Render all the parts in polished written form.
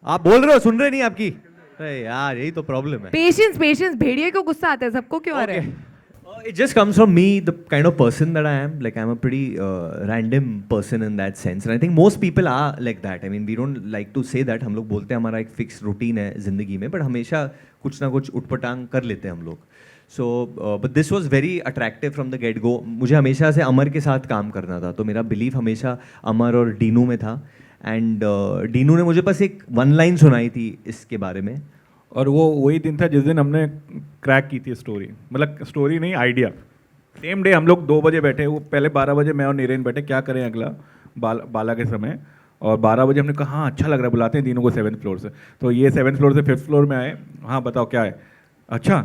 आप बोल रहे हो, सुन रहे नहीं आपकी? अरे यार यही तो प्रॉब्लम है. पेशेंस पेशेंस, भेड़िए को गुस्सा आता है, सबको क्यों आ रहा है? It just comes from me, the kind of person that I am. Like I'm a pretty random person in that sense, and I think most people are like that. I mean, we don't like to say that. हम लोग बोलते हैं हमारा एक fix routine है जिंदगी में, but हमेशा कुछ ना कुछ उटपटांग कर लेते हैं हम लोग. So, but this was very attractive from the get go. मुझे हमेशा से अमर के साथ काम करना था, तो मेरा बिलीफ हमेशा अमर और डीनू में था. एंड डीनू ने मुझे बस एक वन लाइन सुनाई थी इसके बारे में. और वो वही दिन था जिस दिन हमने क्रैक की थी स्टोरी, मतलब स्टोरी नहीं, आइडिया. सेम डे हम लोग 2 बजे बैठे, वो पहले 12 बजे मैं और नीरेन बैठे क्या करें अगला बाला के समय, और 12 बजे हमने कहा हाँ अच्छा लग रहा है, बुलाते हैं तीनों को 7th फ्लोर से. तो ये 7th फ्लोर से 5th फ्लोर में आए. हाँ बताओ क्या है. अच्छा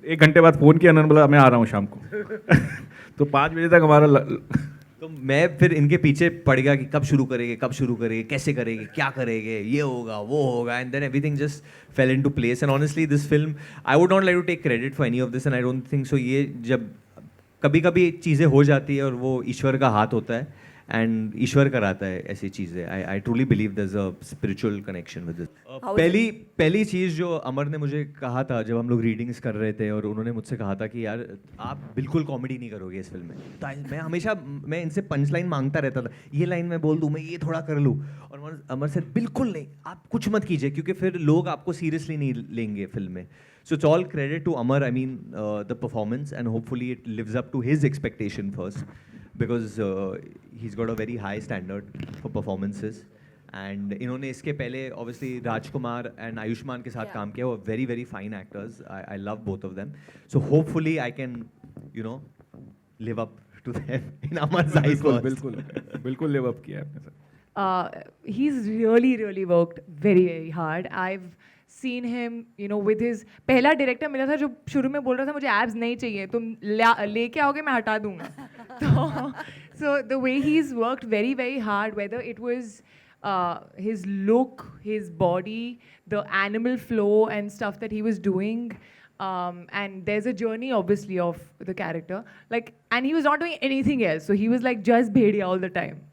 1 घंटे बाद फ़ोन किया, उन्होंने बोला मैं आ रहा हूँ शाम को. तो 5 बजे तक हमारा तो मैं फिर इनके पीछे पड़ गया कि कब शुरू करेंगे, कैसे करेंगे, क्या करेंगे, ये होगा वो होगा. And then everything just fell into place. And honestly this film, I would not like to take credit for any of this, and I don't think so. ये जब कभी कभी चीज़ें हो जाती है और वो ईश्वर का हाथ होता है, एंड ईश्वर कराता है ऐसी चीज़ें. I truly believe there is a spiritual connection with this. पहली चीज़ जो अमर ने मुझे कहा था जब हम लोग रीडिंग्स कर रहे थे, और उन्होंने मुझसे कहा था कि यार आप बिल्कुल कॉमेडी नहीं करोगे इस फिल्म में. तो मैं हमेशा इनसे पंच लाइन मांगता रहता था, ये लाइन मैं बोल दूँ, मैं ये थोड़ा कर लूँ. और अमर से बिल्कुल नहीं, आप कुछ मत कीजिए, क्योंकि फिर लोग आपको सीरियसली नहीं लेंगे फिल्म में. So it's all credit to Amar. I mean, the performance, and hopefully it lives up to his expectation first, because he's got a very high standard for performances. And इन्होंने इसके पहले obviously Rajkumar and Ayushman के साथ काम किया. वो very very fine actors. I love both of them. So hopefully I can, you know, live up to them in Amar's eyes first. बिल्कुल live up किया आपने sir. He's really worked very hard. I've seen him, you know, with his पहला director मिला था जो शुरू में बोल रहा था मुझे एब्स नहीं चाहिए, तुम लेके आओगे मैं हटा दूंगा. तो so the way he's worked very hard, whether it was his look, his body, the animal flow and stuff that he was doing, and there's a journey obviously of the character, like, and he was not doing anything else, so he was like just bhediya all the time.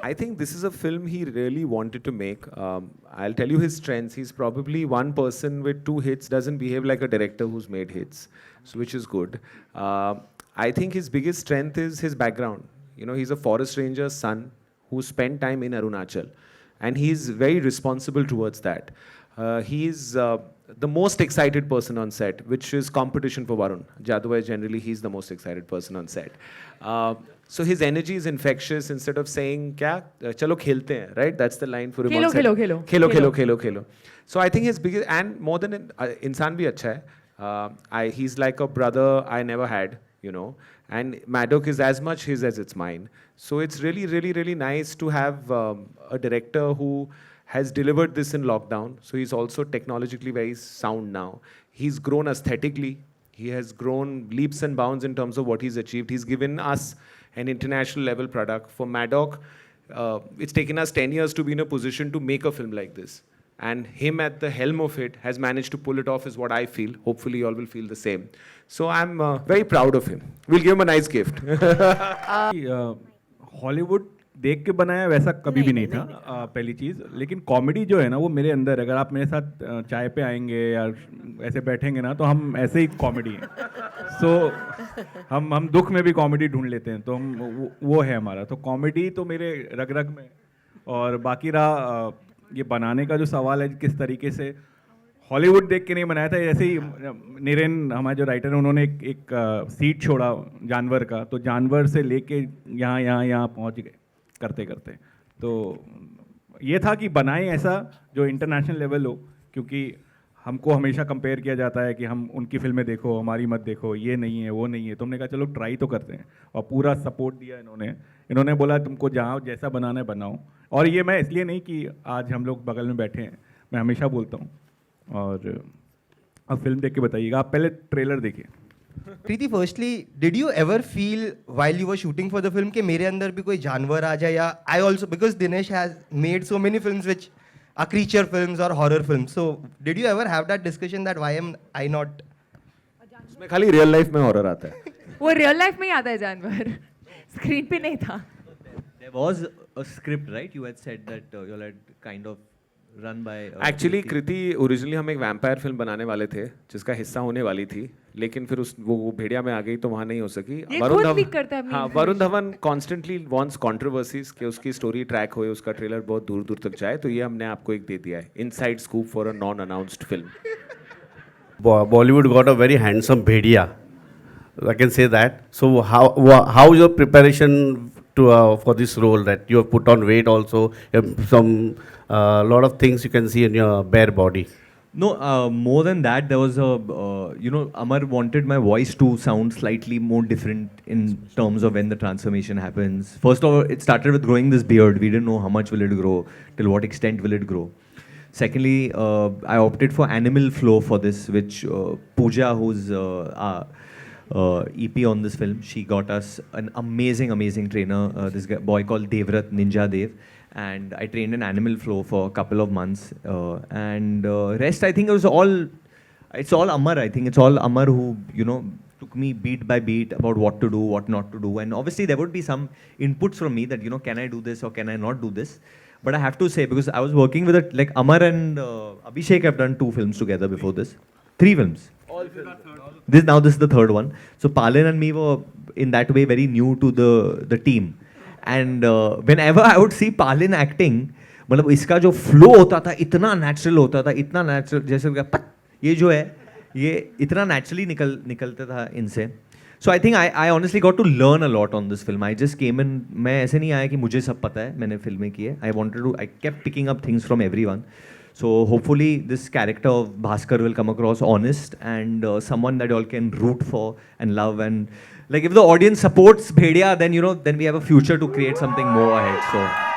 I think this is a film he really wanted to make. I'll tell you his strengths. He's probably one person with 2 hits, doesn't behave like a director who's made hits, so which is good. I think his biggest strength is his background. You know, he's a forest ranger's son who spent time in Arunachal, and he's very responsible towards that. He's the most excited person on set, which is competition for Varun. Jadwai, generally, he's the most excited person on set. So his energy is infectious. Instead of saying, "Kya, chalo khelte hain," right? That's the line for him on set. Khelo. So I think his biggest, and more than insan bhi acha hai. He's like a brother I never had, you know. And Maddock is as much his as it's mine. So it's really nice to have a director who has delivered this in lockdown. So he's also technologically very sound now. He's grown aesthetically. He has grown leaps and bounds in terms of what he's achieved. He's given us an international level product. For Maddock, it's taken us 10 years to be in a position to make a film like this. And him at the helm of it has managed to pull it off is what I feel. Hopefully you all will feel the same. So I'm very proud of him. We'll give him a nice gift. Hollywood देख के बनाया वैसा कभी भी नहीं था, पहली चीज़. लेकिन कॉमेडी जो है ना वो मेरे अंदर, अगर आप मेरे साथ चाय पे आएंगे या ऐसे बैठेंगे ना तो हम ऐसे ही कॉमेडी हैं. सो हम दुख में भी कॉमेडी ढूंढ लेते हैं, तो हम वो है हमारा. तो कॉमेडी तो मेरे रग रग में. और बाकी रहा ये बनाने का जो सवाल है किस तरीके से, हॉलीवुड देख के नहीं बनाया था. ऐसे ही नीरेन हमारे जो राइटर हैं उन्होंने एक सीड छोड़ा जानवर का, तो जानवर से लेके यहाँ पहुँच गए करते. तो ये था कि बनाएं ऐसा जो इंटरनेशनल लेवल हो, क्योंकि हमको हमेशा कंपेयर किया जाता है कि हम उनकी फिल्में देखो हमारी मत देखो, ये नहीं है वो नहीं है. तो हमने कहा चलो ट्राई तो करते हैं, और पूरा सपोर्ट दिया इन्होंने बोला तुमको जहाँ जैसा बनाना है बनाओ. और ये मैं इसलिए नहीं कि आज हम लोग बगल में बैठे हैं, मैं हमेशा बोलता हूँ. और अब फिल्म देख के बताइएगा, आप पहले ट्रेलर देखिए. Preeti, firstly did you ever feel while you were shooting for the film कि मेरे अंदर भी कोई जानवर आ जाए, या I also, because Dinesh has made so many films which are creature films और horror films, so did you ever have that discussion that why am I not? उसमें खाली रियल लाइफ में हॉरर आता है. वो रियल लाइफ में ही आता है जानवर, स्क्रीन पे नहीं था. There was a script, right? You had said that you all had kind of run by actually Kriti. Kriti originally हम एक वैम्पायर फिल्म बनाने वाले थे जिसका हिस्सा होने वाली थी, लेकिन फिर उस वो भेड़िया में आ गई तो वहाँ नहीं हो सकी. ये खुद लीक करता है अपनी हाँ, Varun Dhawan constantly wants controversies कि उसकी स्टोरी ट्रैक होए, उसका ट्रेलर बहुत दूर दूर तक जाए, तो ये हमने आपको एक दे दिया है, inside scoop for a non announced film. Bollywood got a very handsome bhedia. I can say that. So how is your preparation to for this role? That you have put on weight also. You have some lot of things you can see in your bare body. No, more than that, there was a, Amar wanted my voice to sound slightly more different in terms of when the transformation happens. First of all, it started with growing this beard. We didn't know how much will it grow, till what extent will it grow. Secondly, I opted for animal flow for this, which Pooja, who's EP on this film, she got us an amazing trainer, this boy called Devrat, Ninja Dev. And I trained in animal flow for a couple of months. And rest, I think it's all Amar. I think it's all Amar who, took me beat by beat about what to do, what not to do. And obviously there would be some inputs from me that, can I do this or can I not do this? But I have to say, because I was working with like Amar and Abhishek have done 2 films together before this. 3 films. All films. This is the 3rd one. So Palin and me were in that way very new to the team. And whenever I would see Palin acting, मतलब इसका जो flow होता था इतना natural होता था, इतना natural, जैसे पट ये जो है ये इतना naturally निकलता था इनसे. So I think I honestly got to learn a lot on this film. I just came in, मैं ऐसे नहीं आया कि मुझे सब पता है, मैंने फिल्में की है. I kept picking up things from everyone. So hopefully this character of Bhaskar will come across honest and someone that you all can root for and love. And like if the audience supports Bhedia, then then we have a future to create something more ahead. So.